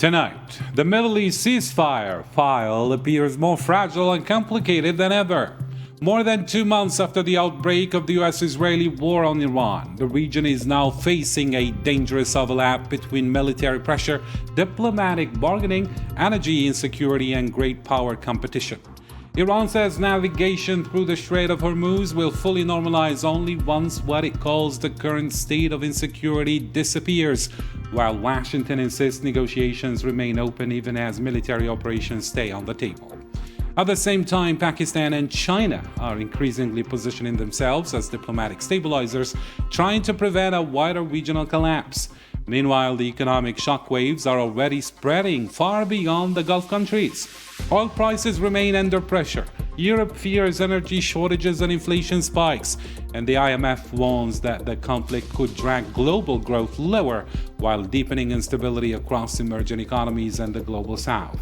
Tonight, the Middle East ceasefire file appears more fragile and complicated than ever. More than 2 months after the outbreak of the US-Israeli war on Iran, the region is now facing a dangerous overlap between military pressure, diplomatic bargaining, energy insecurity, and great power competition. Iran says navigation through the Strait of Hormuz will fully normalize only once what it calls the current state of insecurity disappears, while Washington insists negotiations remain open even as military operations stay on the table. At the same time, Pakistan and China are increasingly positioning themselves as diplomatic stabilizers, trying to prevent a wider regional collapse. Meanwhile, the economic shockwaves are already spreading far beyond the Gulf countries. Oil prices remain under pressure. Europe fears energy shortages and inflation spikes, and the IMF warns that the conflict could drag global growth lower while deepening instability across emerging economies and the global south.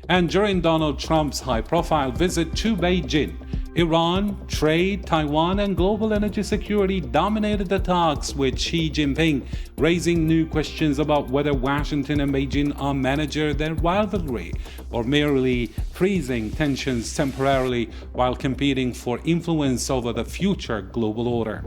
And during Donald Trump's high-profile visit to Beijing, Iran, trade, Taiwan, and global energy security dominated the talks, with Xi Jinping raising new questions about whether Washington and Beijing are managing their rivalry or merely freezing tensions temporarily while competing for influence over the future global order.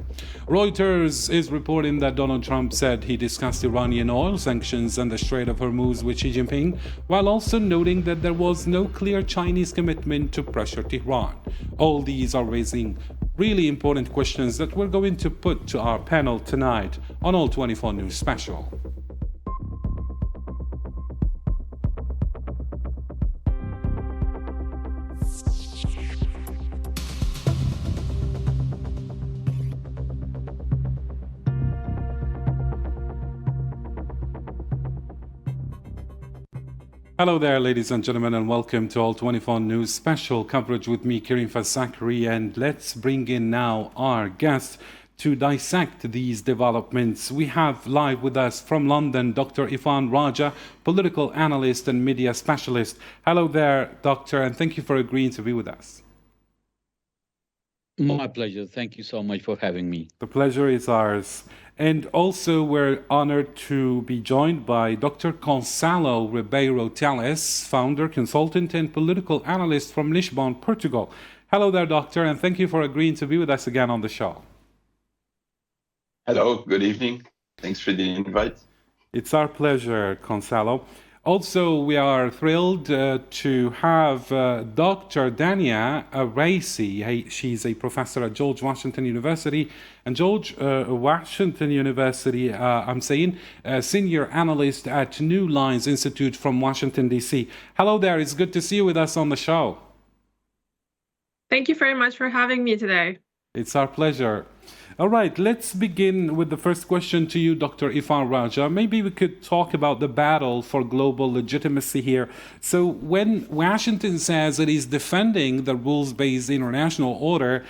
Reuters is reporting that Donald Trump said he discussed Iranian oil sanctions and the Strait of Hormuz with Xi Jinping, while also noting that there was no clear Chinese commitment to pressure Tehran. All these are raising really important questions that we're going to put to our panel tonight on All 24 News Special. Hello there, ladies and gentlemen, and welcome to All 24 News Special coverage with me, Karim Fasakri. And let's bring in now our guest to dissect these developments. We have live with us from London, Dr. Irfan Raja, political analyst and media specialist. Hello there, Doctor, and thank you for agreeing to be with us. My pleasure. Thank you so much for having me. The pleasure is ours. And also, we're honored to be joined by Dr. Gonçalo Ribeiro Teles, founder, consultant, and political analyst from Lisbon, Portugal. Hello there, Doctor, and thank you for agreeing to be with us again on the show. Hello, good evening. Thanks for the invite. It's our pleasure, Gonçalo. Also, we are thrilled to have Dr. Dania Raisi. She's a professor at George Washington University. And George Washington University, senior analyst at New Lines Institute from Washington, D.C. Hello there. It's good to see you with us on the show. Thank you very much for having me today. It's our pleasure. All right, let's begin with the first question to you, Dr. Irfan Raja. Maybe we could talk about the battle for global legitimacy here. So when Washington says it is defending the rules-based international order,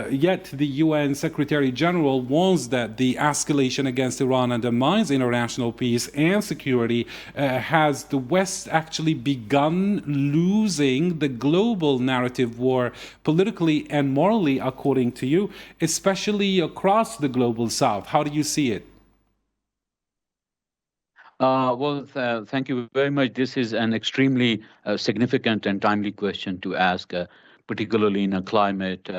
yet the UN Secretary General warns that the escalation against Iran undermines international peace and security, has the West actually begun losing the global narrative war politically and morally, according to you, especially across the global South? How do you see it? Thank you very much. This is an extremely significant and timely question to ask, particularly in a climate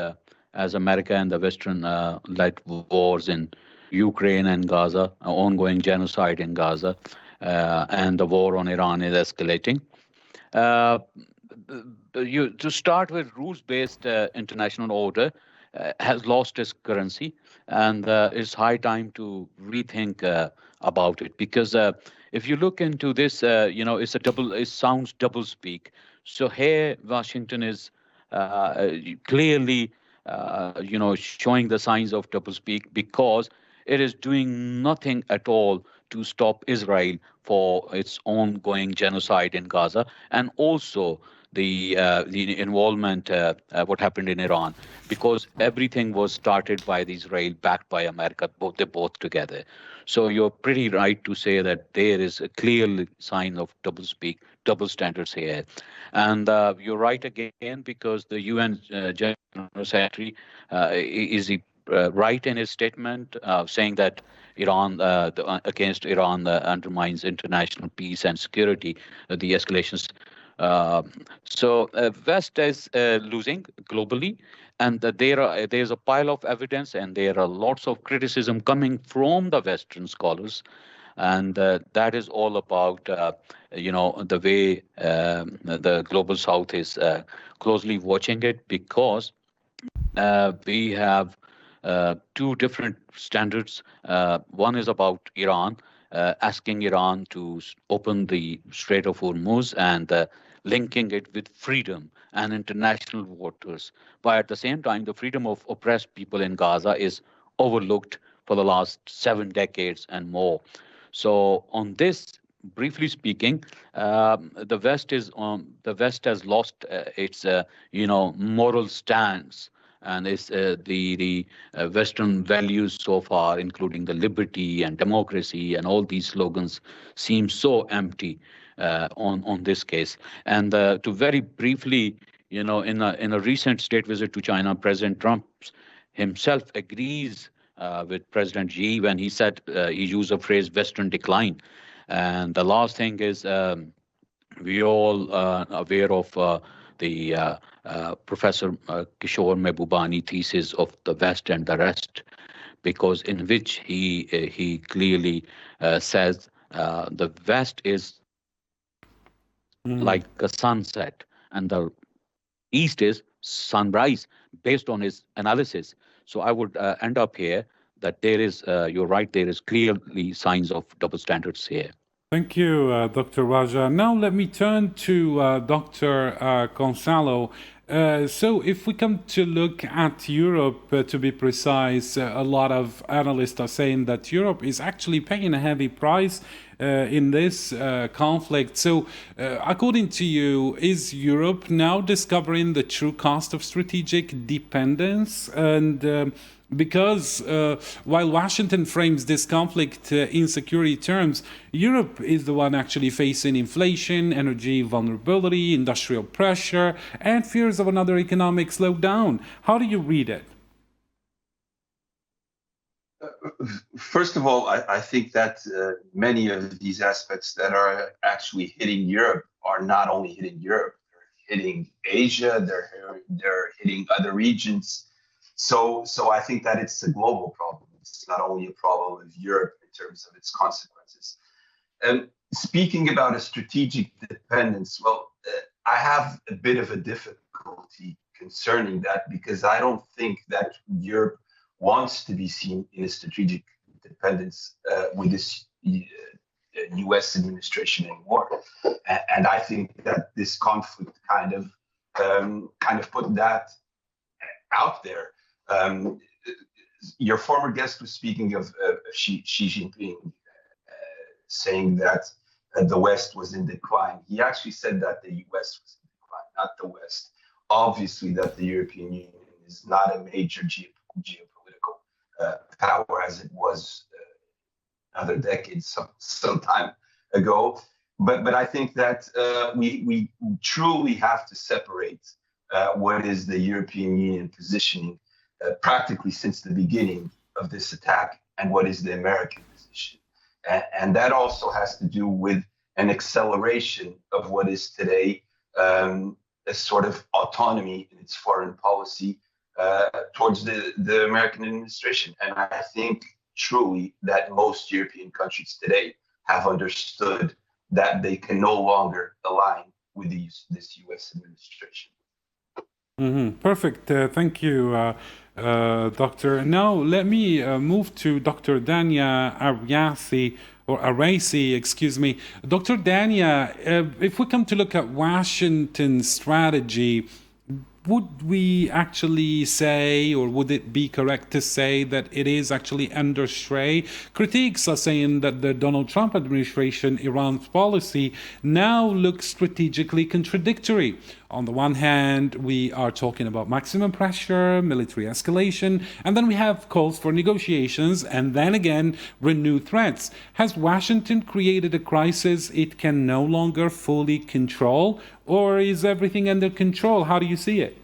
as America and the Western-led wars in Ukraine and Gaza, ongoing genocide in Gaza, and the war on Iran is escalating. To start with, rules-based international order has lost its currency, and it's high time to rethink about it, because if you look into this, it sounds double speak. So here, Washington is clearly showing the signs of doublespeak, because it is doing nothing at all to stop Israel for its ongoing genocide in Gaza, and also the involvement, what happened in Iran, because everything was started by Israel, backed by America, both together. So you're pretty right to say that there is a clear sign of doublespeak, double standards here. And you're right again, because the UN General Secretary is right in his statement, saying that against Iran undermines international peace and security, the escalations. West is losing globally, and there's a pile of evidence, and there are lots of criticism coming from the Western scholars, and that is all about the way the global South is closely watching it, because we have two different standards. One is about Iran, asking Iran to open the Strait of Hormuz and linking it with freedom and international waters. But at the same time, the freedom of oppressed people in Gaza is overlooked for the last 7 decades and more. So on this, briefly speaking, the West has lost its moral stance, and it's the Western values so far, including the liberty and democracy and all these slogans, seem so empty on this case. And to very briefly, in a recent state visit to China, President Trump himself agrees with President Xi when he said, he used the phrase Western decline. And the last thing is, we all aware of the Professor Kishore Mehbubani thesis of the West and the rest, because in which he clearly says the West is like a sunset and the East is sunrise, based on his analysis. So I would end up here that there is, you're right, there is clearly signs of double standards here. Thank you, Dr. Raja. Now let me turn to Dr. Gonzalo. So if we come to look at Europe, to be precise, a lot of analysts are saying that Europe is actually paying a heavy price in this conflict. So according to you, is Europe now discovering the true cost of strategic dependence? And because while Washington frames this conflict in security terms, Europe is the one actually facing inflation, energy vulnerability, industrial pressure, and fears of another economic slowdown. How do you read it? First of all, I think that many of these aspects that are actually hitting Europe are not only hitting Europe, they're hitting Asia, they're hitting other regions. So I think that it's a global problem. It's not only a problem of Europe in terms of its consequences. Speaking about a strategic dependence, well, I have a bit of a difficulty concerning that, because I don't think that Europe wants to be seen in a strategic dependence with this U.S. administration anymore. And I think that this conflict kind of put that out there. Your former guest was speaking of Xi Jinping, saying that the West was in decline. He actually said that the US was in decline, not the West. Obviously, that the European Union is not a major geopolitical power as it was another decade, some time ago. But I think that we truly have to separate what is the European Union positioning practically since the beginning of this attack and what is the American position. And that also has to do with an acceleration of what is today a sort of autonomy in its foreign policy towards the American administration. And I think truly that most European countries today have understood that they can no longer align with this U.S. administration. Perfect. Thank you, Doctor. Now let me move to Dr. Dania Arasi, excuse me. Dr. Dania, if we come to look at Washington's strategy, would we actually say, or would it be correct to say that it is actually under sway? Critics are saying that the Donald Trump administration Iran's policy now looks strategically contradictory. On the one hand, we are talking about maximum pressure, military escalation, and then we have calls for negotiations, and then again, renewed threats. Has Washington created a crisis it can no longer fully control, or is everything under control? How do you see it?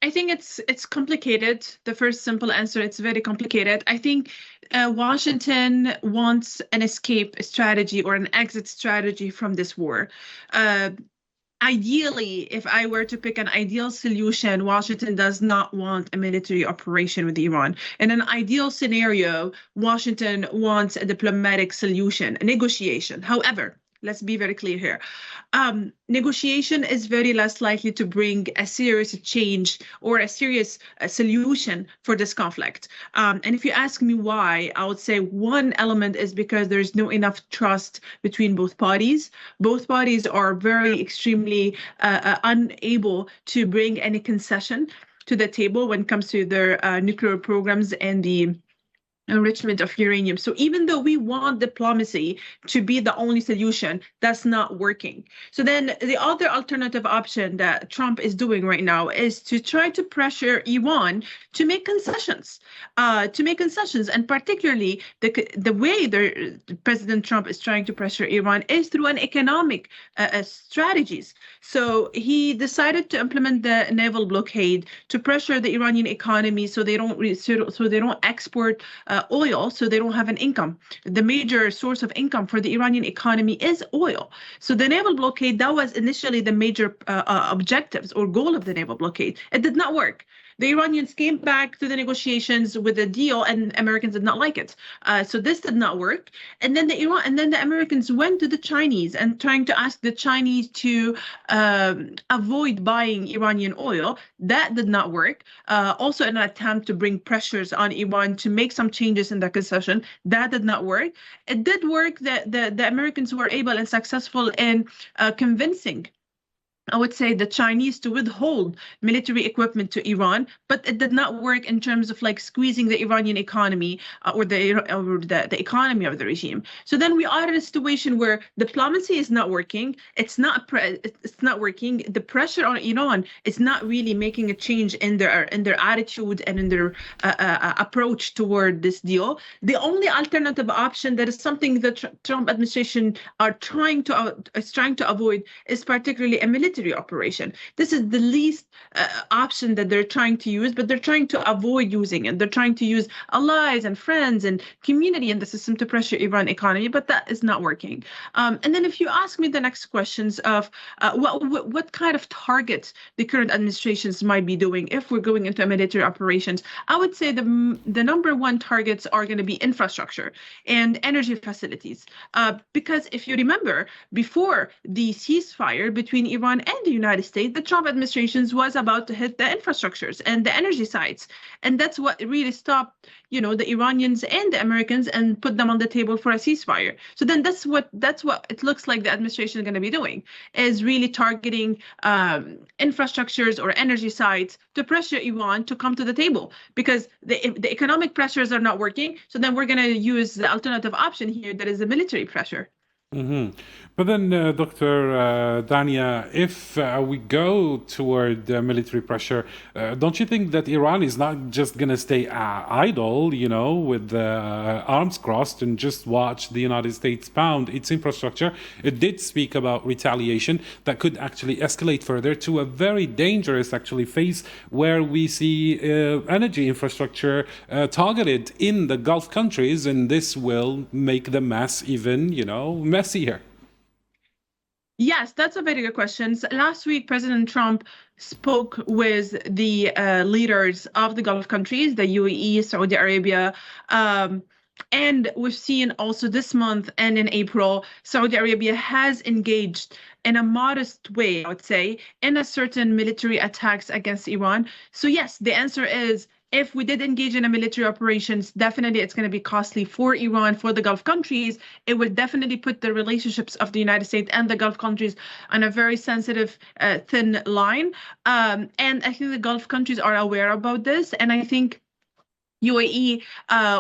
I think it's complicated. The first simple answer, it's very complicated. I think Washington wants an escape strategy or an exit strategy from this war. Ideally, if I were to pick an ideal solution, Washington does not want a military operation with Iran. In an ideal scenario, Washington wants a diplomatic solution, a negotiation. However, let's be very clear here. Negotiation is very less likely to bring a serious change or a serious solution for this conflict. And if you ask me why, I would say one element is because there's no enough trust between both parties. Both parties are very extremely unable to bring any concession to the table when it comes to their nuclear programs and the enrichment of uranium. So even though we want diplomacy to be the only solution, that's not working. So then the other alternative option that Trump is doing right now is to try to pressure Iran to make concessions, and particularly the way President Trump is trying to pressure Iran is through an economic strategies. So he decided to implement the naval blockade to pressure the Iranian economy so they don't export oil, so they don't have an income. The major source of income for the Iranian economy is oil. So the naval blockade, that was initially the major objectives or goal of the naval blockade. It did not work. The Iranians came back to the negotiations with a deal, and Americans did not like it. So this did not work. And then the Americans went to the Chinese and trying to ask the Chinese to avoid buying Iranian oil. That did not work. Also, in an attempt to bring pressures on Iran to make some changes in the concession, that did not work. It did work that the Americans were able and successful in convincing, I would say, the Chinese to withhold military equipment to Iran, but it did not work in terms of like squeezing the Iranian economy or the economy of the regime. So then we are in a situation where diplomacy is not working. It's not working. The pressure on Iran is not really making a change in their attitude and in their approach toward this deal. The only alternative option that is something that Trump administration is trying to avoid is particularly a military operation. This is the least option that they're trying to use, but they're trying to avoid using it. They're trying to use allies and friends and community in the system to pressure Iran economy, but that is not working. And then if you ask me the next questions of what kind of targets the current administrations might be doing if we're going into military operations, I would say the number one targets are going to be infrastructure and energy facilities. Because if you remember, before the ceasefire between Iran and the United States, the Trump administrations was about to hit the infrastructures and the energy sites. And that's what really stopped, the Iranians and the Americans and put them on the table for a ceasefire. So then that's what it looks like the administration is going to be doing, is really targeting infrastructures or energy sites to pressure Iran to come to the table, because the economic pressures are not working. So then we're going to use the alternative option here, that is the military pressure. Mm-hmm. But then, Dr. Dania, if we go toward military pressure, don't you think that Iran is not just going to stay idle, with arms crossed and just watch the United States pound its infrastructure? It did speak about retaliation that could actually escalate further to a very dangerous, phase where we see energy infrastructure targeted in the Gulf countries, and this will make the mess even, messier. Yes, that's a very good question. Last week, President Trump spoke with the leaders of the Gulf countries, the UAE, Saudi Arabia, and we've seen also this month and in April, Saudi Arabia has engaged in a modest way, I would say, in a certain military attacks against Iran. So yes, the answer is, if we did engage in a military operations, definitely it's going to be costly for Iran, for the Gulf countries. It would definitely put the relationships of the United States and the Gulf countries on a very sensitive, thin line. And I think the Gulf countries are aware about this. And I think UAE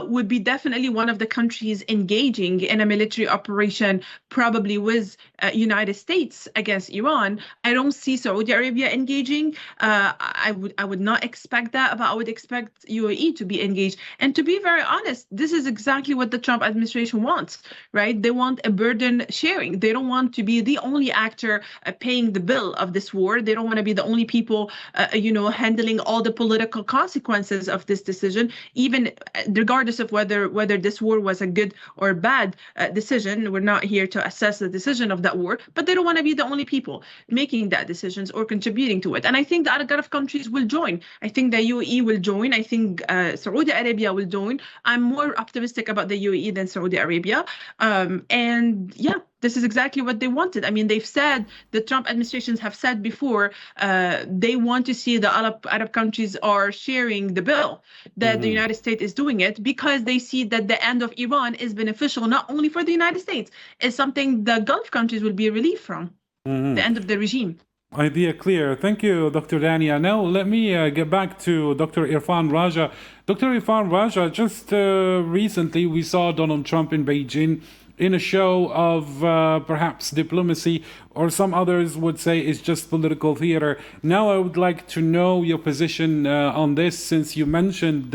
would be definitely one of the countries engaging in a military operation, probably with United States against Iran. I don't see Saudi Arabia engaging. I would not expect that, but I would expect UAE to be engaged. And to be very honest, this is exactly what the Trump administration wants, right? They want a burden sharing. They don't want to be the only actor paying the bill of this war. They don't want to be the only people, handling all the political consequences of this decision, even regardless of whether this war was a good or bad decision. We're not here to assess the decision of that war, but they don't want to be the only people making that decisions or contributing to it. And I think the other Gulf countries will join. I think the UAE will join. I think Saudi Arabia will join. I'm more optimistic about the UAE than Saudi Arabia. And yeah, this is exactly what they wanted. I mean, they've said, the Trump administrations have said before, they want to see the Arab countries are sharing the bill, that the United States is doing it, because they see that the end of Iran is beneficial, not only for the United States, it's something the Gulf countries will be relieved from, the end of the regime. Idea clear. Thank you, Dr. Dania. Now, let me get back to Dr. Irfan Raja. Dr. Irfan Raja, just recently we saw Donald Trump in Beijing in a show of perhaps diplomacy, or some others would say it's just political theater. Now I would like to know your position on this, since you mentioned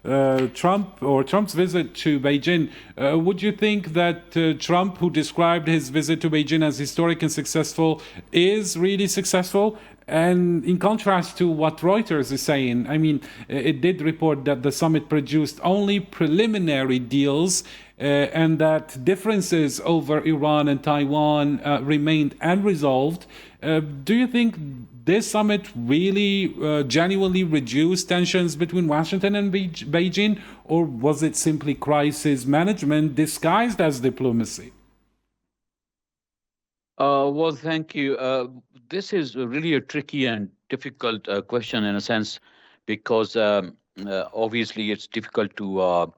Trump's visit to Beijing. Would you think that Trump, who described his visit to Beijing as historic and successful, is really successful? And in contrast to what Reuters is saying, I mean, it did report that the summit produced only preliminary deals and that differences over Iran and Taiwan remained unresolved. Do you think this summit really genuinely reduced tensions between Washington and Beijing, or was it simply crisis management disguised as diplomacy? Well, thank you. This is really a tricky and difficult question in a sense, because obviously it's difficult to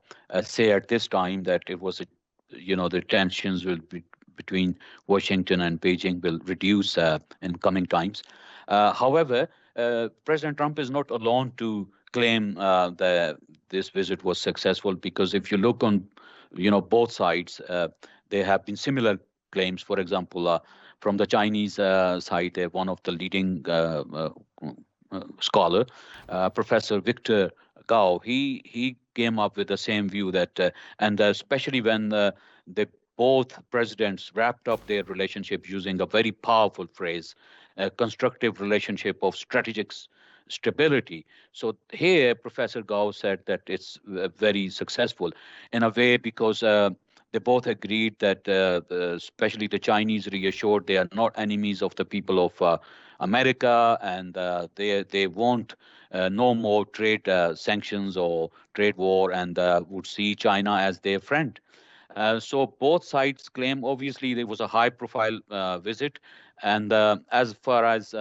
say at this time that it was, the tensions will be between Washington and Beijing will reduce in coming times. However, President Trump is not alone to claim that this visit was successful, because if you look on, both sides, there have been similar claims. For example, from the Chinese side, one of the leading scholar, Professor Victor Gao, he came up with the same view that, and especially when both presidents wrapped up their relationship using a very powerful phrase, a constructive relationship of strategic stability. So here, Professor Gao said that it's very successful in a way, because they both agreed that, especially the Chinese reassured they are not enemies of the people of America, and they want no more trade sanctions or trade war, and would see China as their friend. So both sides claim, obviously, there was a high-profile visit, and as far as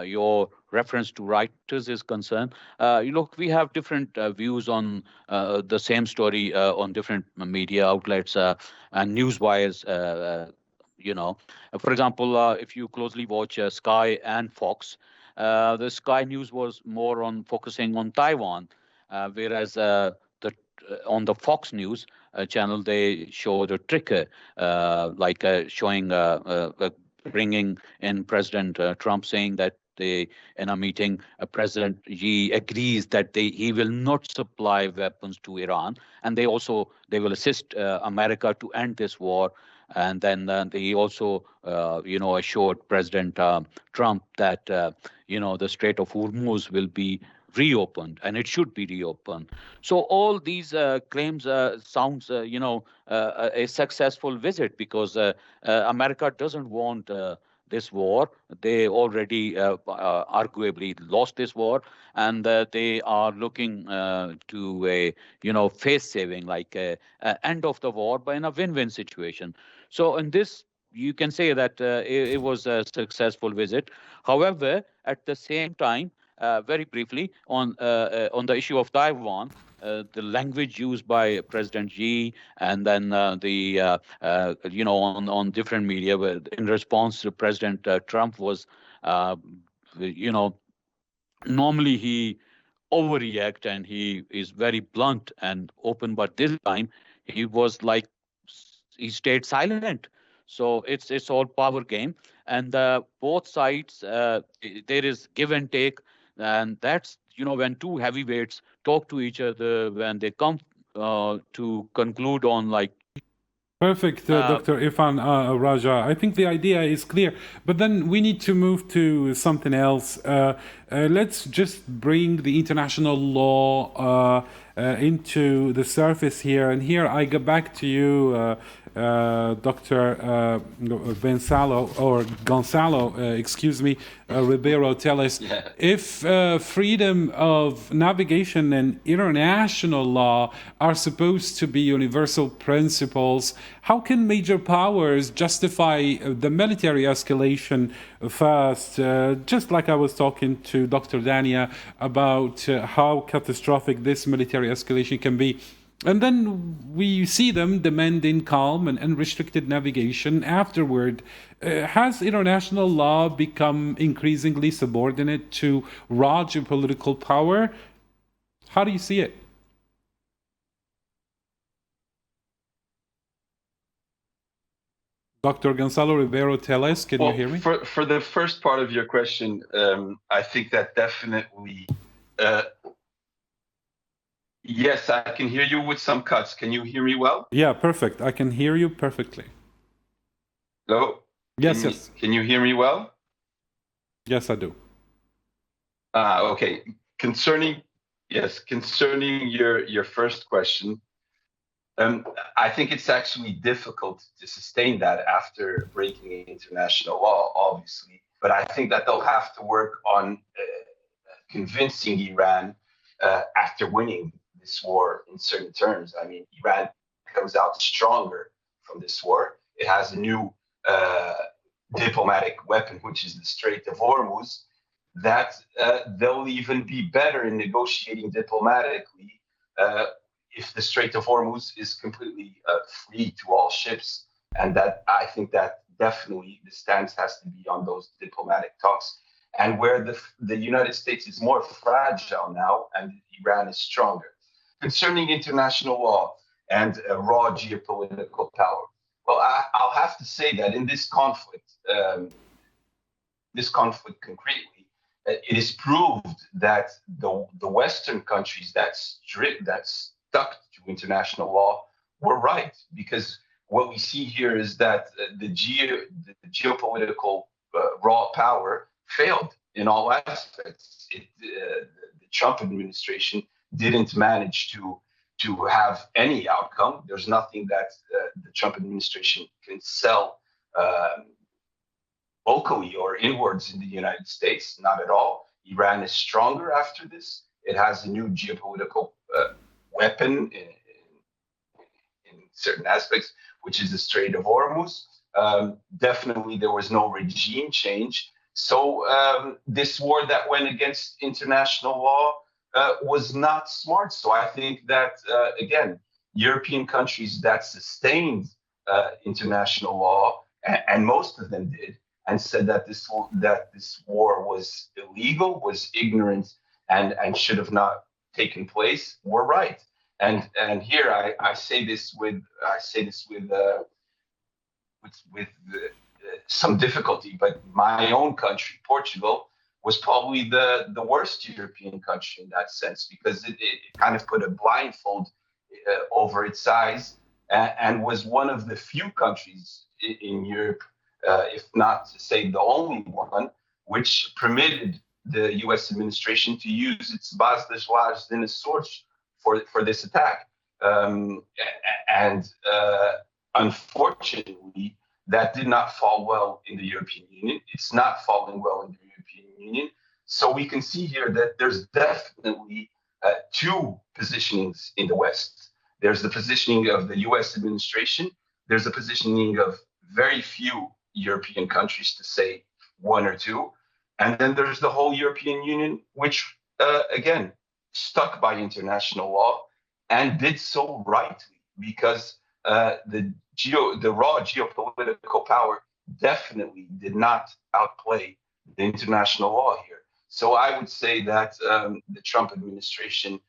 your reference to Reuters is concerned, look, we have different views on the same story on different media outlets and news wires. For example, if you closely watch Sky and Fox, the Sky News was more on focusing on Taiwan, whereas on the Fox News channel, they show the trigger, showing bringing in President Trump, saying that in a meeting, President Xi agrees that he will not supply weapons to Iran, and they will assist America to end this war. And then he also, assured President Trump that, the Strait of Hormuz will be reopened, and it should be reopened. So all these claims sounds, a successful visit, because America doesn't want this war. They already arguably lost this war, and they are looking to a face saving, like end of the war, but in a win-win situation. So in this, you can say that it was a successful visit. However, at the same time, very briefly on the issue of Taiwan, the language used by President Xi, and then on different media, in response to President Trump was, normally he overreact, and he is very blunt and open. But this time, he was like he stayed silent. So it's all power game, and both sides there is give and take, and that's when two heavyweights talk to each other, when they come to conclude on like Perfect, Dr. Irfan Raja. I think the idea is clear, but then we need to move to something else. Let's just bring the international law into the surface here. And here I go back to you, Dr. Gonzalo, excuse me, Ribeiro. Tell us, if freedom of navigation and international law are supposed to be universal principles, how can major powers justify the military escalation first? Just like I was talking to Dr. Dania about how catastrophic this military escalation can be. And then we see them demanding calm and unrestricted navigation afterward. Has international law become increasingly subordinate to raw geopolitical power? How do you see it? Dr. Gonzalo Ribeiro Teles, can you hear me? For the first part of your question, I think that definitely, yes, I can hear you with some cuts. Can you hear me well? Yeah, perfect. I can hear you perfectly. Hello? Yes. Can you hear me well? Yes, I do. Okay. Concerning your first question, I think it's actually difficult to sustain that after breaking international law, obviously. But I think that they'll have to work on convincing Iran after winning this war in certain terms. I mean, Iran comes out stronger from this war. It has a new diplomatic weapon, which is the Strait of Hormuz, that they'll even be better in negotiating diplomatically if the Strait of Hormuz is completely free to all ships. And that I think that definitely the stance has to be on those diplomatic talks. And where the United States is more fragile now and Iran is stronger. Concerning international law and raw geopolitical power, well, I'll have to say that in this conflict concretely, it is proved that the Western countries that stuck to international law were right, because what we see here is that the geopolitical raw power failed in all aspects. The Trump administration didn't manage to have any outcome. There's nothing that the Trump administration can sell locally or inwards in the United States, not at all. Iran is stronger after this. It has a new geopolitical weapon in certain aspects, which is the Strait of Hormuz. Definitely, there was no regime change. So this war that went against international law was not smart. So I think that, again, European countries that sustained international law, and most of them did, and said that this war was illegal, was ignorant, and should have not taken place, were right. And here I say this with some difficulty, but my own country, Portugal, was probably the worst European country in that sense, because it kind of put a blindfold over its eyes and was one of the few countries in Europe, if not to say the only one, which permitted the U.S. administration to use its base de lages in a source for this attack. Unfortunately, that did not fall well in the European Union. It's not falling well in the European Union. So we can see here that there's definitely two positionings in the West. There's the positioning of the U.S. administration. There's the positioning of very few European countries, to say one or two. And then there's the whole European Union, which, again, stuck by international law and did so rightly, because the raw geopolitical power definitely did not outplay the international law here. So I would say that the Trump administration,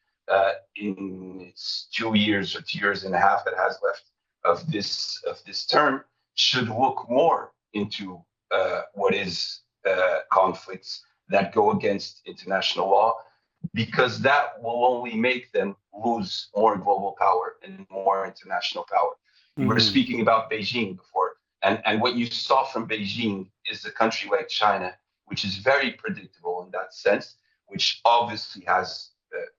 in its 2 years or 2 years and a half that has left of this term, should look more into what is conflicts that go against international law, because that will only make them lose more global power and more international power. We were speaking about Beijing before, and what you saw from Beijing is a country like China, which is very predictable in that sense, which obviously has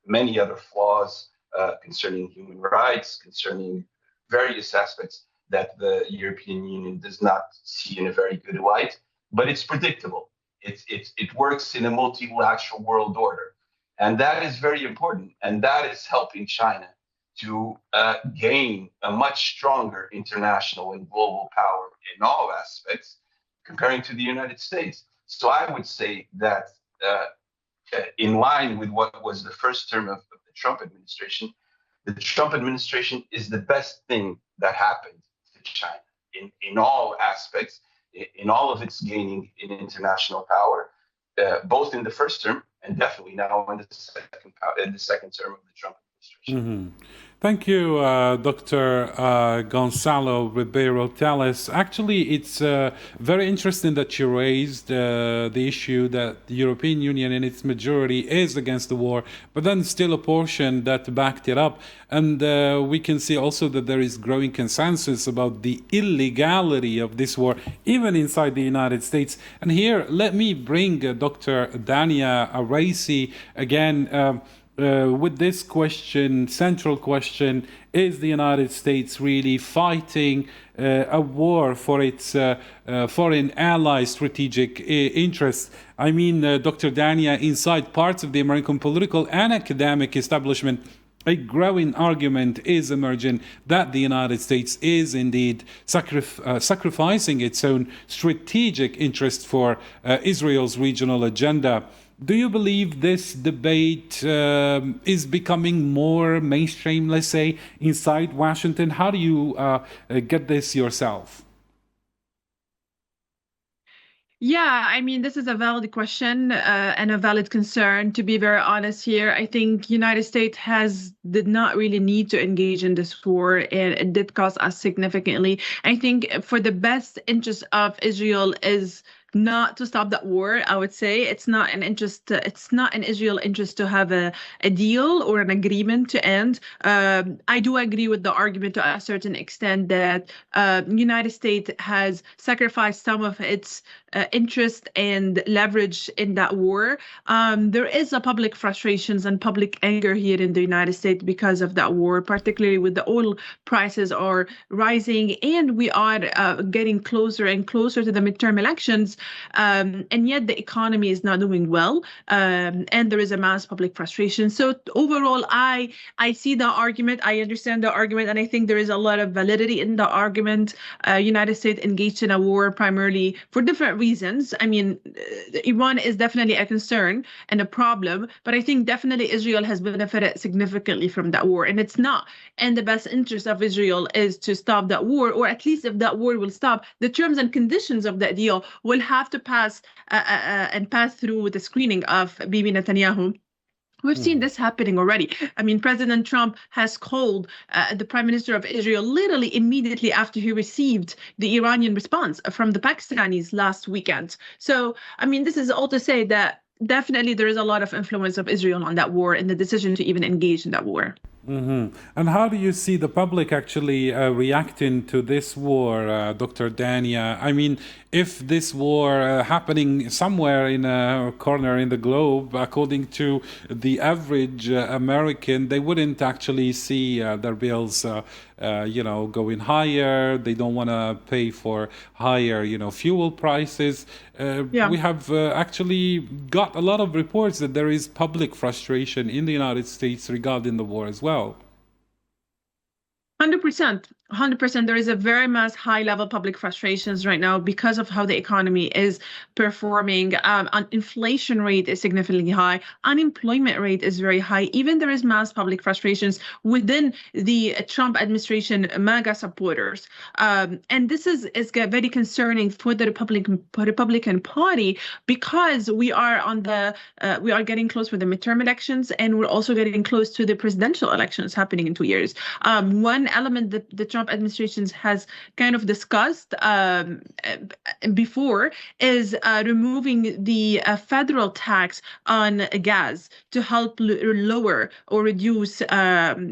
many other flaws concerning human rights, concerning various aspects that the European Union does not see in a very good light, but it's predictable. It works in a multilateral world order. And that is very important. And that is helping China to gain a much stronger international and global power in all aspects comparing to the United States. So I would say that in line with what was the first term of the Trump administration, the Trump administration is the best thing that happened to China in all aspects, in all of its gaining in international power, both in the first term and definitely now in the second term of the Trump administration. Thank you, Dr. Gonzalo Ribeiro Teles. Actually, it's very interesting that you raised the issue that the European Union in its majority is against the war, but then still a portion that backed it up. And we can see also that there is growing consensus about the illegality of this war, even inside the United States. And here, let me bring Dr. Dania Araisi again. With this question, central question, is the United States really fighting a war for its foreign ally strategic interests? I mean, Dr. Dania, inside parts of the American political and academic establishment, a growing argument is emerging that the United States is indeed sacrificing its own strategic interest for Israel's regional agenda. Do you believe this debate is becoming more mainstream, let's say, inside Washington? How do you get this yourself? Yeah, I mean, this is a valid question and a valid concern. To be very honest here, I think United States did not really need to engage in this war, and it did cost us significantly. I think for the best interest of Israel is not to stop that war. I would say it's not in Israel's interest to have a deal or an agreement to end. I do agree with the argument to a certain extent that United States has sacrificed some of its interest and leverage in that war. There is a public frustrations and public anger here in the United States because of that war, particularly with the oil prices are rising, and we are getting closer and closer to the midterm elections. And yet the economy is not doing well, and there is a mass public frustration. So overall, I see the argument, I understand the argument, and I think there is a lot of validity in the argument. United States engaged in a war primarily for different reasons. I mean, Iran is definitely a concern and a problem, but I think definitely Israel has benefited significantly from that war, and it's not in the best interest of Israel is to stop that war, or at least if that war will stop, the terms and conditions of that deal will have to pass through the screening of Bibi Netanyahu. We've seen this happening already. I mean, President Trump has called the Prime Minister of Israel literally immediately after he received the Iranian response from the Pakistanis last weekend. So, I mean, this is all to say that definitely there is a lot of influence of Israel on that war and the decision to even engage in that war. And how do you see the public actually reacting to this war, Dr. Dania? I mean, if this war happening somewhere in a corner in the globe, according to the average American, they wouldn't actually see their bills, going higher. They don't want to pay for higher, fuel prices. We have actually got a lot of reports that there is public frustration in the United States regarding the war as well. 100%. 100%. There is a very mass high level public frustrations right now because of how the economy is performing. Inflation rate is significantly high. Unemployment rate is very high. Even there is mass public frustrations within the Trump administration MAGA supporters. And this is very concerning for the Republican Party, because we are getting close with the midterm elections, and we're also getting close to the presidential elections happening in 2 years. One element that the Trump administration has kind of discussed before is removing the federal tax on gas to help lower or reduce the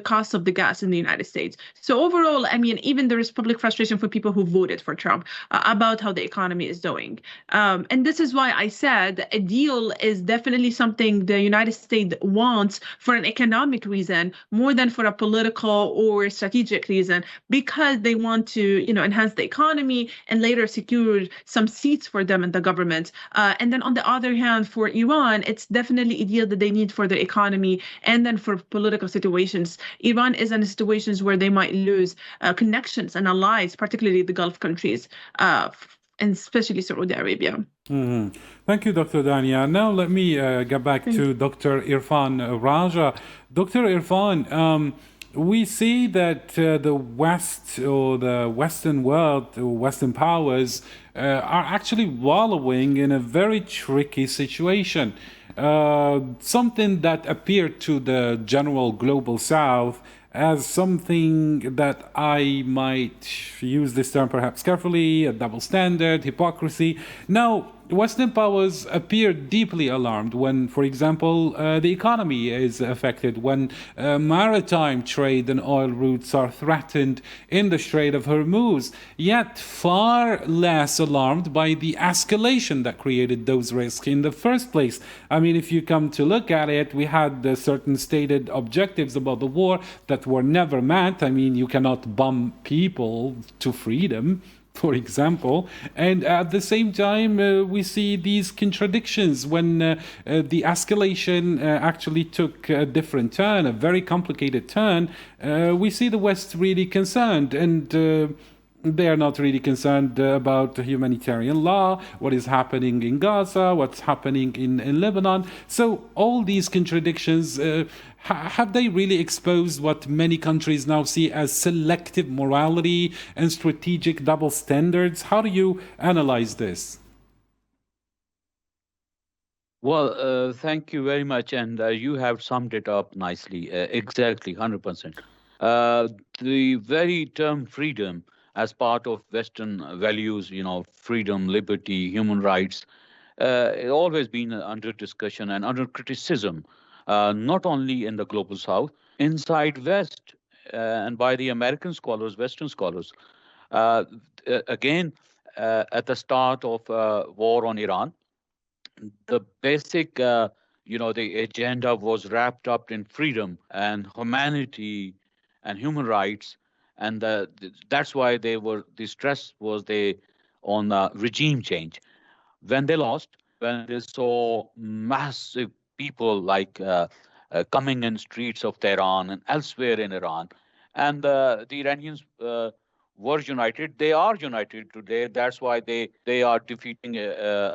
cost of the gas in the United States. So overall, I mean, even there is public frustration for people who voted for Trump about how the economy is doing. And this is why I said a deal is definitely something the United States wants for an economic reason more than for a political or strategic reason, because they want to, enhance the economy and later secure some seats for them in the government. And then on the other hand, for Iran, it's definitely a deal that they need for the economy and then for political situations. Iran is in situations where they might lose connections and allies, particularly the Gulf countries, and especially Saudi Arabia. Mm-hmm. Thank you, Dr. Dania. Now let me get back to Dr. Irfan Raja. Dr. Irfan, we see that the West or the Western world, or Western powers, are actually wallowing in a very tricky situation. Something that appeared to the general global South as something that I might use this term perhaps carefully, a double standard, hypocrisy. Now, Western powers appear deeply alarmed when, for example, the economy is affected, when maritime trade and oil routes are threatened in the Strait of Hormuz, yet far less alarmed by the escalation that created those risks in the first place. I mean, if you come to look at it, we had certain stated objectives about the war that were never met. I mean, you cannot bomb people to freedom, for example, and at the same time we see these contradictions when the escalation actually took a different turn, a very complicated turn. We see the West really concerned, and they are not really concerned about humanitarian law, what is happening in Gaza, what's happening in Lebanon. So all these contradictions, have they really exposed what many countries now see as selective morality and strategic double standards? How do you analyze this? Well, thank you very much. And you have summed it up nicely. Exactly, 100%. The very term freedom as part of Western values, freedom, liberty, human rights, it's always been under discussion and under criticism, not only in the global South, inside West, and by the American scholars, Western scholars. Again, at the start of war on Iran, the basic, the agenda was wrapped up in freedom and humanity and human rights, and that's why the stress was on regime change. When they lost, when they saw massive people like coming in streets of Tehran and elsewhere in Iran, and the Iranians were united. They are united today. That's why they are defeating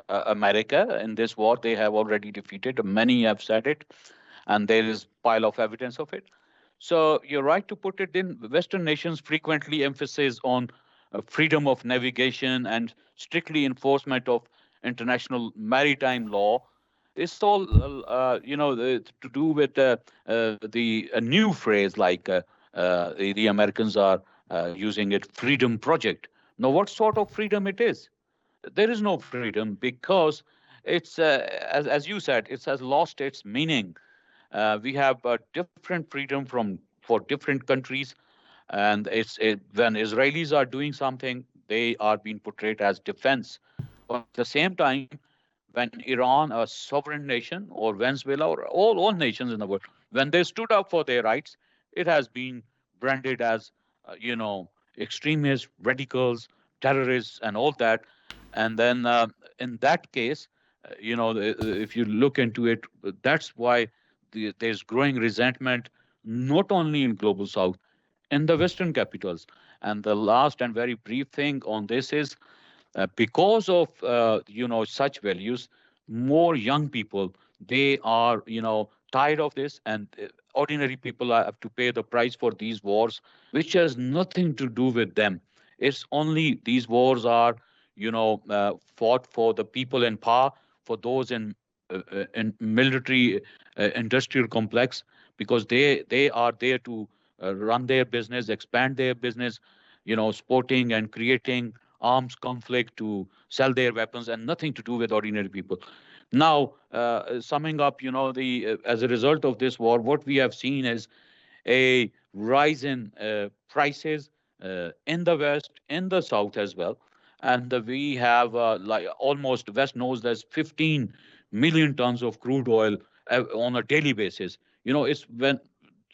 America in this war. They have already defeated. Many have said it, and there is pile of evidence of it. So you're right to put it in. Western nations frequently emphasize on freedom of navigation and strictly enforcement of international maritime law. It's all, to do with a new phrase like the Americans are using it, freedom project. Now, what sort of freedom it is? There is no freedom because it's, as you said, it has lost its meaning. We have a different freedom for different countries, and when Israelis are doing something, they are being portrayed as defense. But at the same time, when Iran, a sovereign nation, or Venezuela, or all nations in the world, when they stood up for their rights, it has been branded as, extremists, radicals, terrorists, and all that. And then in that case, if you look into it, that's why there's growing resentment, not only in global South, in the Western capitals. And the last and very brief thing on this is because of such values, more young people, they are tired of this, and ordinary people have to pay the price for these wars, which has nothing to do with them. It's only these wars are fought for the people in power, for those in military industrial complex, because they are there to run their business, expand their business, sporting and creating arms conflict to sell their weapons, and nothing to do with ordinary people. Now, summing up, the as a result of this war, what we have seen is a rise in prices in the West, in the South as well. And we have like almost West knows there's 15 million tons of crude oil on a daily basis. It's when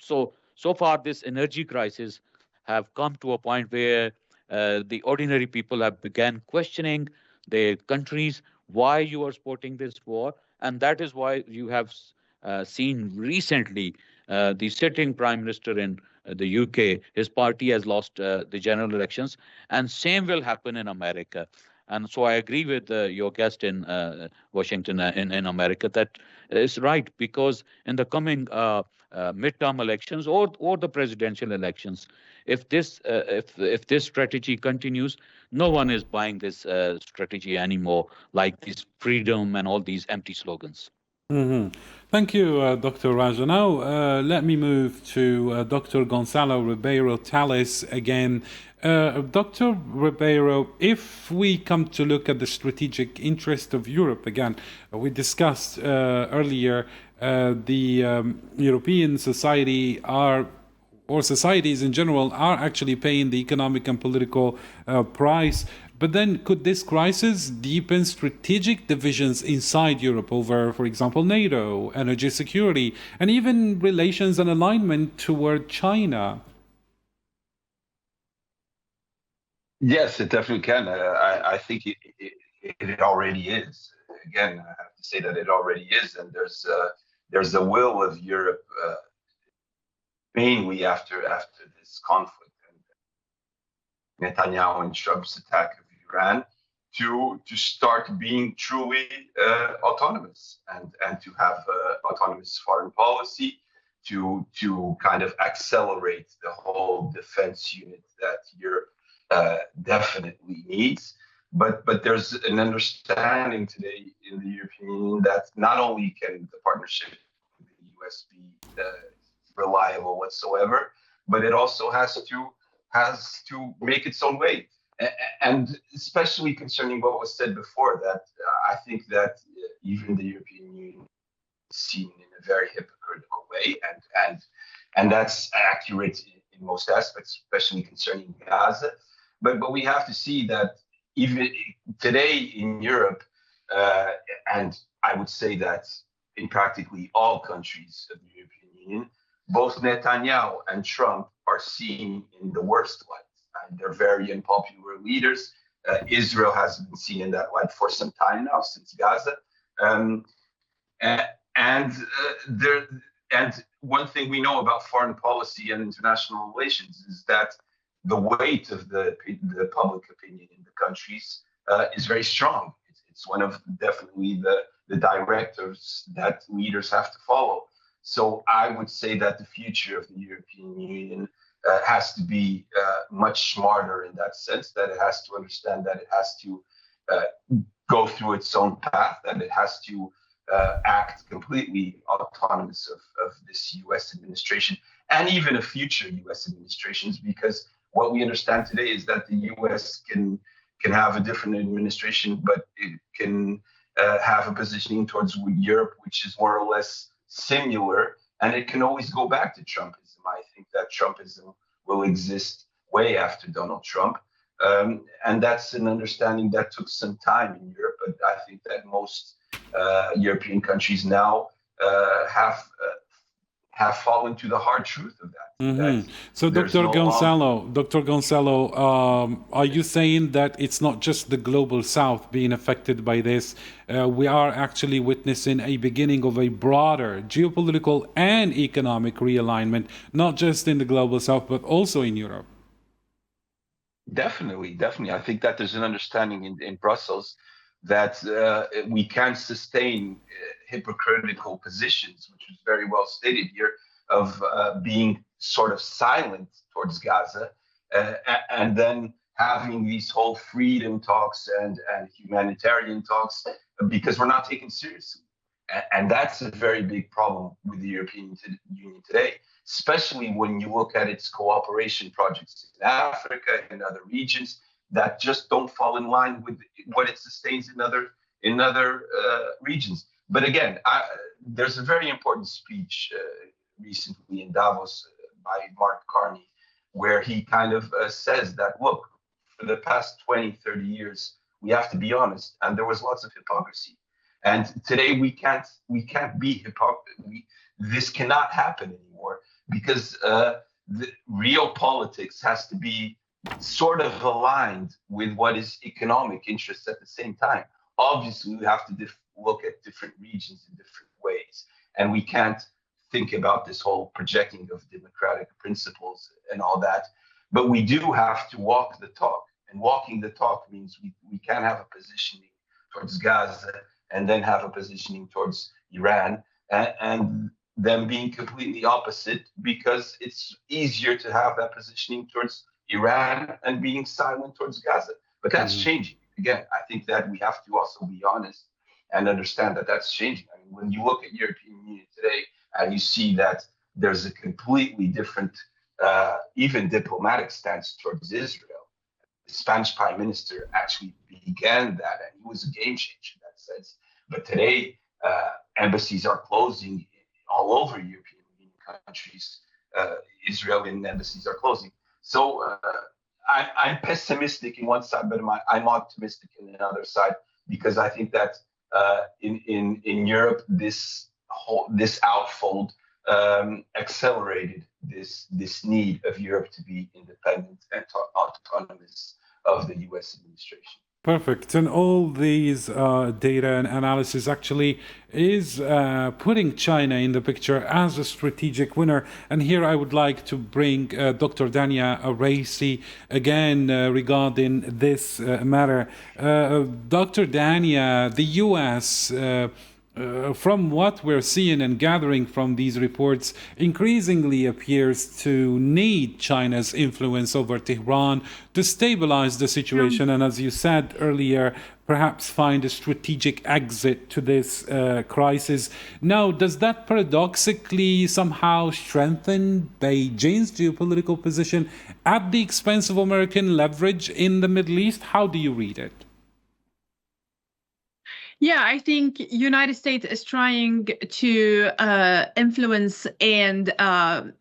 so far this energy crisis have come to a point where the ordinary people have began questioning their countries why you are supporting this war, and that is why you have seen recently the sitting prime minister in the UK, his party has lost the general elections, and same will happen in America. And so I agree with your guest in Washington, in America, that is right, because in the coming midterm elections or the presidential elections, if this strategy continues, no one is buying this strategy anymore, like this freedom and all these empty slogans. Mhm. Thank you, Dr. Raja. Now, let me move to Dr. Gonzalo Ribeiro Tales again. Dr. Ribeiro, if we come to look at the strategic interest of Europe again, we discussed earlier the European society or societies in general are actually paying the economic and political price. But then could this crisis deepen strategic divisions inside Europe over, for example, NATO, energy security, and even relations and alignment toward China? Yes, it definitely can. I think it already is. Again, I have to say that it already is, and there's a will of Europe, mainly after this conflict and Netanyahu and Trump's attack of Iran, to start being truly autonomous and to have autonomous foreign policy, to kind of accelerate the whole defense unit that Europe definitely needs. But there's an understanding today in the European Union that not only can the partnership with the US be reliable whatsoever, but it also has to make its own way. And especially concerning what was said before, that I think that even the European Union is seen in a very hypocritical way, and that's accurate in most aspects, especially concerning Gaza. But we have to see that even today in Europe, and I would say that in practically all countries of the European Union, both Netanyahu and Trump are seen in the worst light. They're very unpopular leaders. Israel has been seen in that light for some time now, since Gaza. And one thing we know about foreign policy and international relations is that the weight of the public opinion in the countries is very strong. It's one of definitely the directives that leaders have to follow. So I would say that the future of the European Union has to be much smarter in that sense, that it has to understand that it has to go through its own path, that it has to act completely autonomous of this US administration and even of future US administrations, because what we understand today is that the US can have a different administration, but it can have a positioning towards Europe which is more or less similar, and it can always go back to Trumpism. I think that Trumpism will exist way after Donald Trump. And that's an understanding that took some time in Europe, but I think that most European countries now have fallen to the hard truth of that. Mhm. So, There's Dr. no longer Gonzalo, are you saying that it's not just the global South being affected by this? We are actually witnessing a beginning of a broader geopolitical and economic realignment, not just in the global South, but also in Europe. definitely. I think that there's an understanding in Brussels that we can't sustain hypocritical positions, which was very well stated here, of being sort of silent towards Gaza, and then having these whole freedom talks and humanitarian talks because we're not taken seriously. And that's a very big problem with the European Union today, especially when you look at its cooperation projects in Africa and other regions that just don't fall in line with what it sustains in other regions. But again, there's a very important speech recently in Davos by Mark Carney, where he kind of says that, look, for the past 20, 30 years, we have to be honest, and there was lots of hypocrisy. And today we can't be hypocrite. This cannot happen anymore because the real politics has to be sort of aligned with what is economic interests at the same time. Obviously, we have to look at different regions in different ways, and we can't think about this whole projecting of democratic principles and all that. But we do have to walk the talk, and walking the talk means we can't have a positioning towards Gaza and then have a positioning towards Iran, and them being completely opposite, because it's easier to have that positioning towards Iran and being silent towards Gaza. But that's changing. Again, I think that we have to also be honest and understand that that's changing. I mean, when you look at European Union today and you see that there's a completely different, even diplomatic stance towards Israel. The Spanish Prime Minister actually began that, and he was a game changer in that sense. But today, embassies are closing all over European Union countries. Israeli embassies are closing. So I'm pessimistic in one side, but I'm optimistic in another side, because I think that in Europe, this outfold accelerated this need of Europe to be independent and autonomous of the U.S. administration. Perfect. And all these data and analysis actually is putting China in the picture as a strategic winner. And here I would like to bring Dr. Dania Raisi again regarding this matter. Dr. Dania, the U.S., from what we're seeing and gathering from these reports, increasingly appears to need China's influence over Tehran to stabilize the situation. And as you said earlier, perhaps find a strategic exit to this crisis. Now, does that paradoxically somehow strengthen Beijing's geopolitical position at the expense of American leverage in the Middle East? How do you read it? Yeah, I think United States is trying to influence and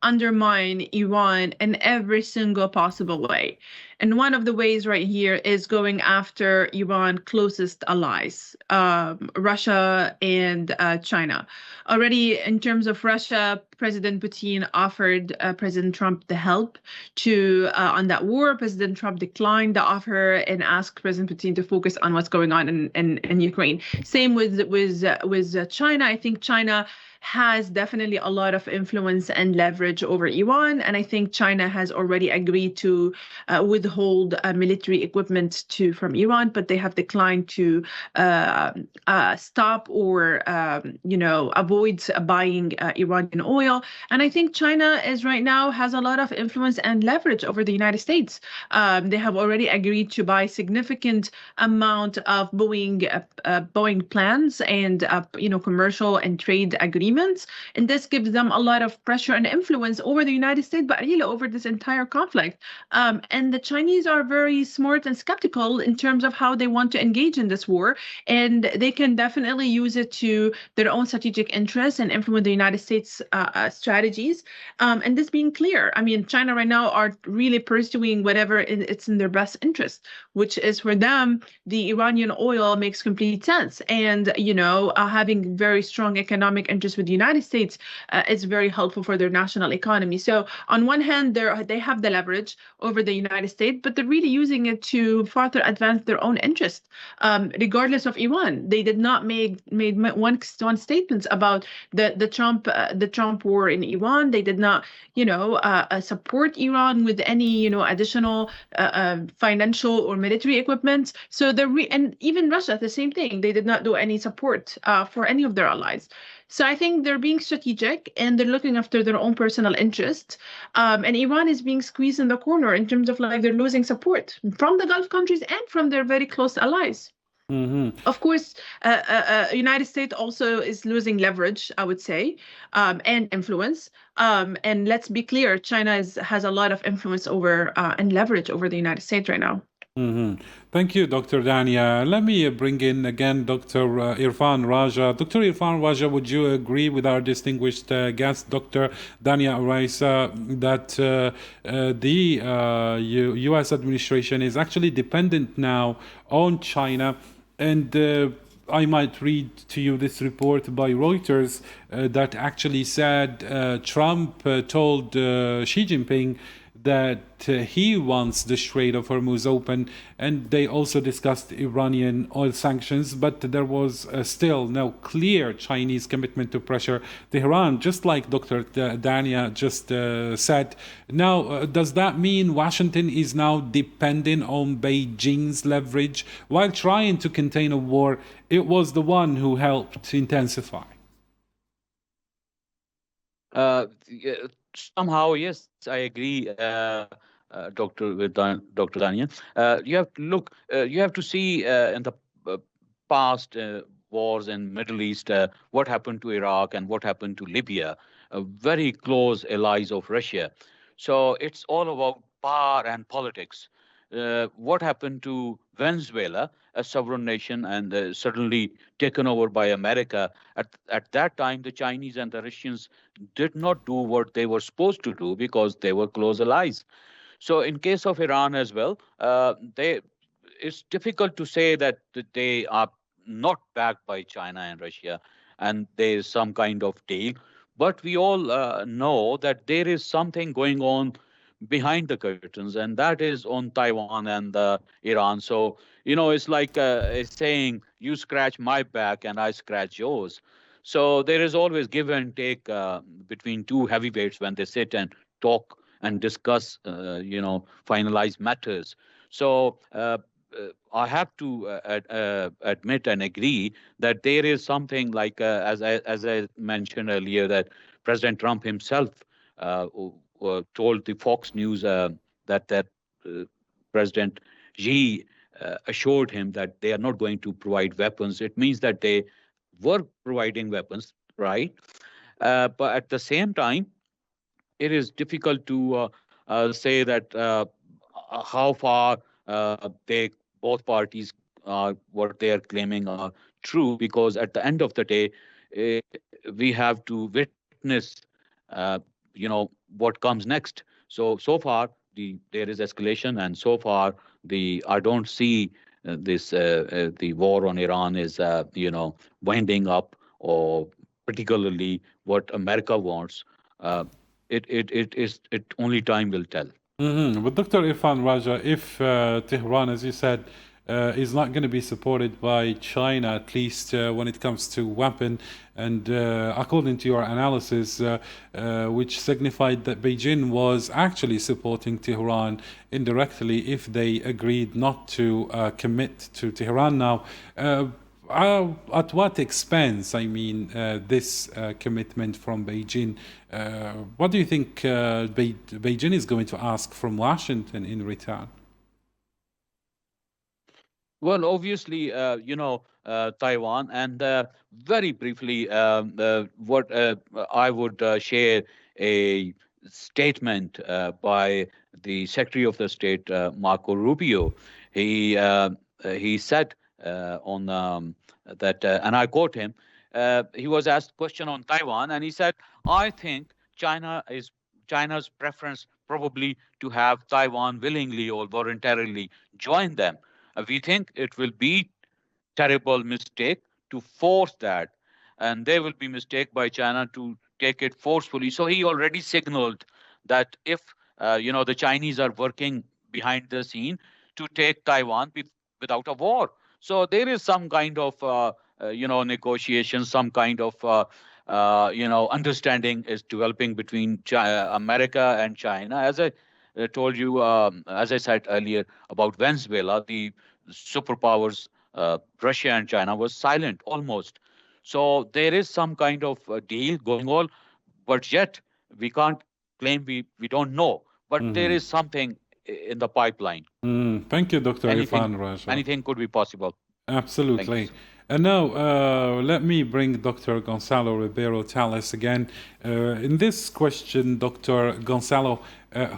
undermine Iran in every single possible way. And one of the ways right here is going after Iran's closest allies, Russia and China. Already in terms of Russia, President Putin offered President Trump the help on that war. President Trump declined the offer and asked President Putin to focus on what's going on in Ukraine. Same with China. I think China has definitely a lot of influence and leverage over Iran, and I think China has already agreed to withhold military equipment from Iran, but they have declined to stop or avoid buying Iranian oil. And I think China right now has a lot of influence and leverage over the United States. They have already agreed to buy significant amount of Boeing plans and commercial and trade agreements. And this gives them a lot of pressure and influence over the United States, but really over this entire conflict. And the Chinese are very smart and skeptical in terms of how they want to engage in this war. And they can definitely use it to their own strategic interests and influence the United States strategies. And this being clear, I mean, China right now are really pursuing whatever it's in their best interest. which is for them, the Iranian oil makes complete sense. And, having very strong economic interest with the United States is very helpful for their national economy. So on one hand, they have the leverage over the United States, but they're really using it to further advance their own interest, regardless of Iran. They did not made one statement about the Trump war in Iran. They did not, support Iran with any, additional financial or military equipment. So and even Russia, the same thing. They did not do any support for any of their allies. So I think they're being strategic and they're looking after their own personal interests. And Iran is being squeezed in the corner in terms of they're losing support from the Gulf countries and from their very close allies. Mm-hmm. Of course, United States also is losing leverage, I would say, and influence. And let's be clear, China has a lot of influence over and leverage over the United States right now. Mm-hmm. Thank you, Dr. Dania. Let me bring in again Dr. Irfan Raja. Dr. Irfan Raja, would you agree with our distinguished guest, Dr. Dania Oraisa, that the U.S. administration is actually dependent now on China? And I might read to you this report by Reuters that actually said Trump told Xi Jinping that he wants the Strait of Hormuz open, and they also discussed Iranian oil sanctions, but there was still no clear Chinese commitment to pressure Tehran, just like Dr. Dania just said. Now, does that mean Washington is now dependent on Beijing's leverage while trying to contain a war it was the one who helped intensify? Somehow, yes, I agree, Dr. Dania. You have to look. You have to see in the past wars in Middle East what happened to Iraq and what happened to Libya, very close allies of Russia. So it's all about power and politics. What happened to Venezuela, a sovereign nation and suddenly taken over by America? At that time, the Chinese and the Russians did not do what they were supposed to do because they were close allies. So in case of Iran as well, it's difficult to say that they are not backed by China and Russia and there is some kind of deal. But we all know that there is something going on behind the curtains, and that is on Taiwan and Iran. So, it's like it's saying, you scratch my back and I scratch yours. So there is always give and take between two heavyweights when they sit and talk and discuss, finalize matters. So I have to admit and agree that there is something like, as I mentioned earlier, that President Trump himself told the Fox News that President Xi assured him that they are not going to provide weapons. It means that they were providing weapons, right? But at the same time, it is difficult to say that how far both parties what they are claiming are true, because at the end of the day, we have to witness, what comes next. So far there is escalation, and so far I don't see the war on Iran is winding up, or particularly what America wants. It only time will tell. Mm-hmm. But Dr. Irfan Raja, if Tehran, as you said, is not going to be supported by China, at least when it comes to weapon, and according to your analysis, which signified that Beijing was actually supporting Tehran indirectly if they agreed not to commit to Tehran now, at what expense? I mean, this commitment from Beijing. What do you think Beijing is going to ask from Washington in return? Well, obviously, Taiwan, and very briefly, what I would share a statement by the Secretary of the State, Marco Rubio. He said on that, and I quote him. He was asked a question on Taiwan, and he said, "I think China's preference probably to have Taiwan willingly or voluntarily join them. We think it will be terrible mistake to force that, and there will be mistake by China to take it forcefully. So he already signaled that if the Chinese are working behind the scene to take Taiwan without a war. So there is some kind of negotiation, some kind of understanding is developing between America and China. As I told you, as I said earlier about Venezuela, the superpowers, Russia and China, was silent almost. So there is some kind of deal going on, but yet we can't claim we don't know. But there is something in the pipeline. Thank you, Dr. Irfan Raja. Anything could be possible. Absolutely. And now let me bring Dr. Gonzalo Ribeiro Telles again. In this question, Dr. Gonzalo,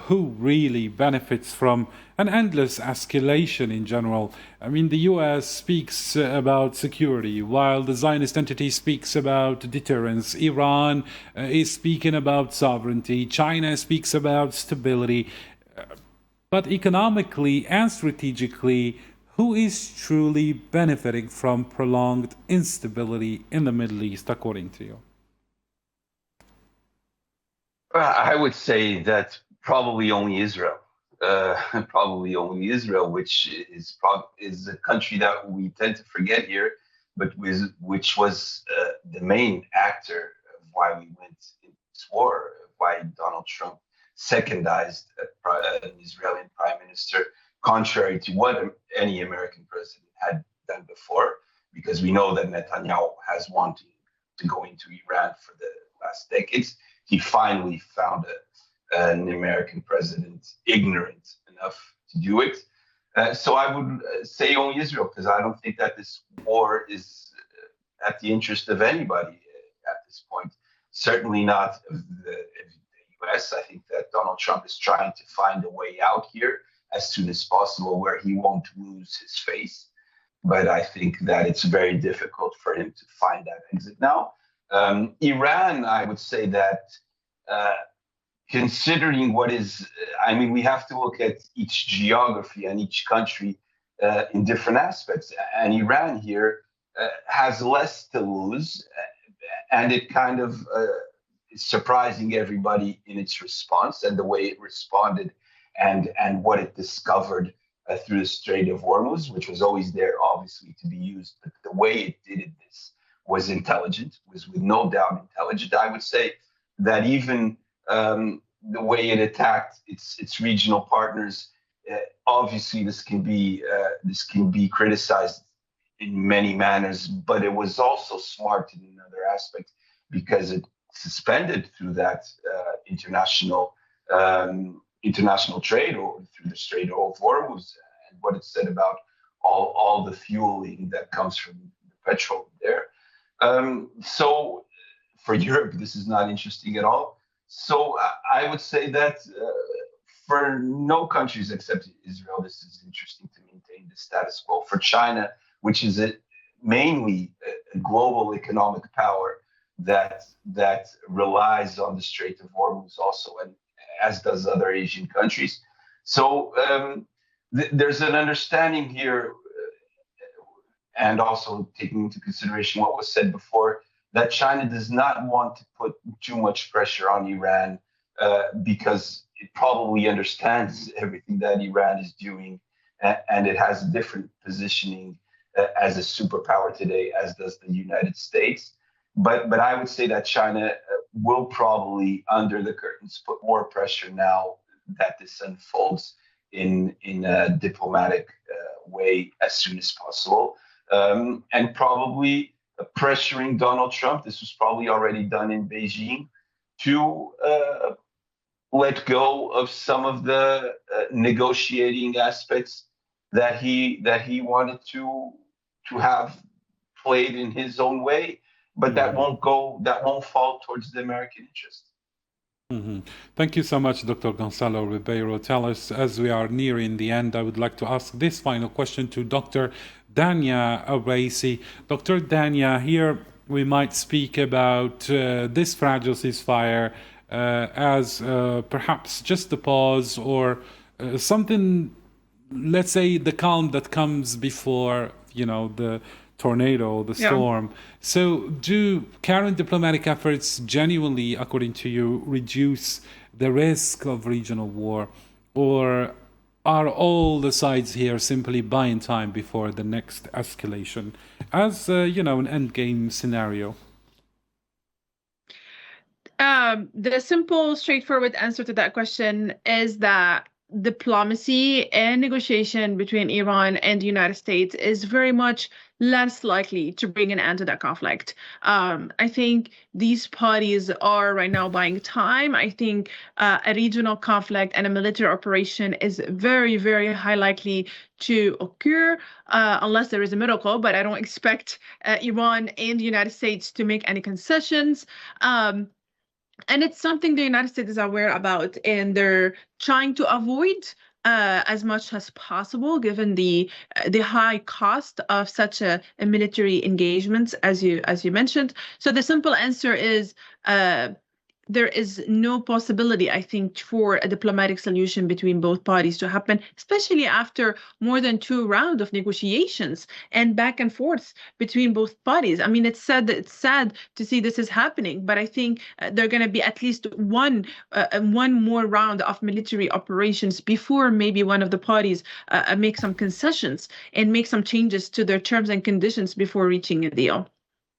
who really benefits from an endless escalation in general? I mean, the US speaks about security, while the Zionist entity speaks about deterrence. Iran is speaking about sovereignty. China speaks about stability. But economically and strategically, who is truly benefiting from prolonged instability in the Middle East, according to you? I would say that probably only Israel. Probably only Israel, which is a country that we tend to forget here, but which was the main actor of why we went into this war, why Donald Trump secondized an Israeli prime minister, contrary to what any American president had done before, because we know that Netanyahu has wanted to go into Iran for the last decades. He finally found an American president ignorant enough to do it. So I would say only Israel, because I don't think that this war is at the interest of anybody at this point. Certainly not of the US. I think that Donald Trump is trying to find a way out here as soon as possible where he won't lose his face. But I think that it's very difficult for him to find that exit now. Iran, I would say that considering what is, we have to look at each geography and each country in different aspects. And Iran here has less to lose, and it kind of is surprising everybody in its response and the way it responded and what it discovered through the Strait of Hormuz, which was always there, obviously, to be used. But the way it did this was intelligent, was with no doubt intelligent. I would say that even the way it attacked its regional partners, obviously this can be criticized in many manners, but it was also smart in another aspect because it suspended through that international trade or through the Strait of Hormuz, and what it said about all the fueling that comes from the petrol there. So for Europe, this is not interesting at all. So I would say that for no countries except Israel, this is interesting to maintain the status quo. For China, which is mainly a global economic power that relies on the Strait of Hormuz also, and as does other Asian countries. So there's an understanding here, and also taking into consideration what was said before, that China does not want to put too much pressure on Iran because it probably understands everything that Iran is doing, and it has a different positioning as a superpower today, as does the United States. But I would say that China will probably, under the curtains, put more pressure now that this unfolds in a diplomatic way as soon as possible, and probably pressuring Donald Trump. This was probably already done in Beijing to let go of some of the negotiating aspects that he wanted to have played in his own way. But that won't fall towards the American interest. Mm-hmm. Thank you so much, Dr. Gonzalo Ribeiro Telles. As we are nearing the end, I would like to ask this final question to Dr. Dania Araisi. Dr. Dania, here we might speak about this fragile ceasefire as perhaps just a pause or something let's say, the calm that comes before, the tornado, the storm. So do current diplomatic efforts genuinely, according to you, reduce the risk of regional war, or are all the sides here simply buying time before the next escalation as, an endgame scenario? The simple, straightforward answer to that question is that diplomacy and negotiation between Iran and the United States is very much less likely to bring an end to that conflict. I think these parties are right now buying time. I think a regional conflict and a military operation is very, very high likely to occur unless there is a miracle, but I don't expect Iran and the United States to make any concessions. And it's something the United States is aware about, and they're trying to avoid as much as possible, given the high cost of such a military engagement, as you mentioned. So the simple answer is there is no possibility, I think, for a diplomatic solution between both parties to happen, especially after more than 2 rounds of negotiations and back and forth between both parties. I mean, it's sad to see this is happening, but I think there are going to be at least one more round of military operations before maybe one of the parties make some concessions and make some changes to their terms and conditions before reaching a deal.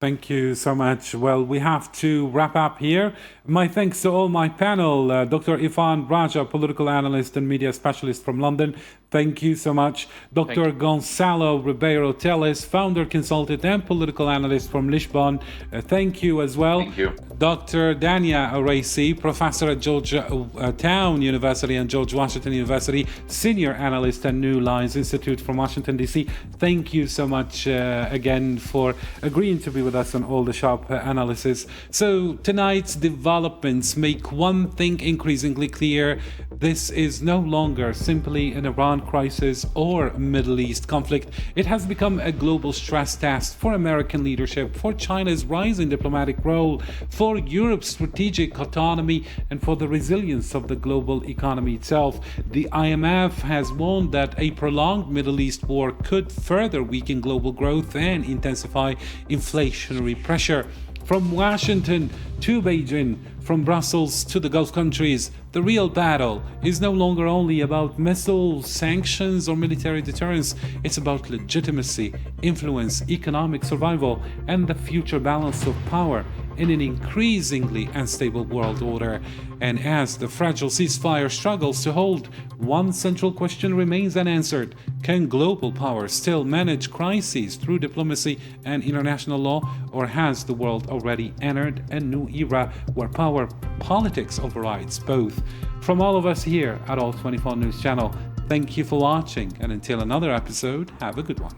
Thank you so much. Well, we have to wrap up here. My thanks to all my panel, Dr. Ifan Raja, political analyst and media specialist from London. Thank you so much. Dr. Gonzalo Ribeiro Teles, founder, consultant, and political analyst from Lisbon. Thank you as well. Thank you. Dr. Dania Araisi, professor at Georgetown University and George Washington University, senior analyst at New Lines Institute from Washington, D.C. Thank you so much again for agreeing to be with us on all the sharp analysis. So tonight's developments make one thing increasingly clear. This is no longer simply an Iran crisis or Middle East conflict. It has become a global stress test for American leadership, for China's rising diplomatic role, for Europe's strategic autonomy, and for the resilience of the global economy itself. The IMF has warned that a prolonged Middle East war could further weaken global growth and intensify inflationary pressure. From Washington to Beijing, from Brussels to the Gulf countries, the real battle is no longer only about missiles, sanctions, or military deterrence. It's about legitimacy, influence, economic survival, and the future balance of power in an increasingly unstable world order. And as the fragile ceasefire struggles to hold, one central question remains unanswered. Can global powers still manage crises through diplomacy and international law, or has the world already entered a new era where power politics overrides both? From all of us here at All 24 News Channel, thank you for watching, and until another episode, have a good one.